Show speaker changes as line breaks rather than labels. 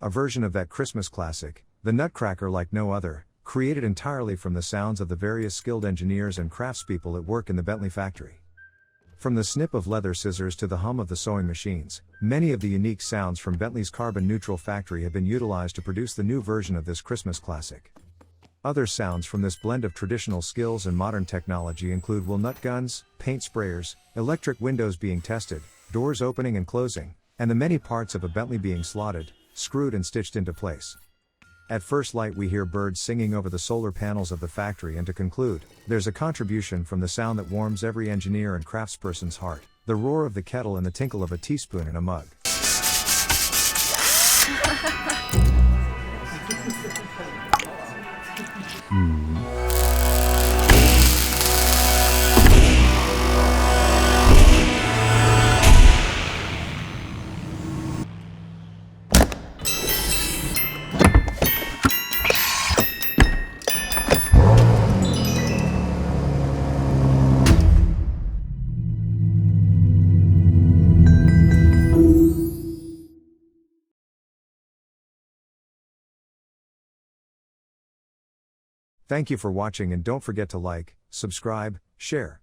a version of that Christmas classic, the Nutcracker like no other, created entirely from the sounds of the various skilled engineers and craftspeople at work in the Bentley factory. From the snip of leather scissors to the hum of the sewing machines, many of the unique sounds from Bentley's carbon-neutral factory have been utilized to produce the new version of this Christmas classic. Other sounds from this blend of traditional skills and modern technology include walnut guns, paint sprayers, electric windows being tested, doors opening and closing, and the many parts of a Bentley being slotted, screwed and stitched into place. At first light we hear birds singing over the solar panels of the factory, and to conclude, there's a contribution from the sound that warms every engineer and craftsperson's heart, the roar of the kettle and the tinkle of a teaspoon in a mug. Thank you for watching, and don't forget to like, subscribe, share.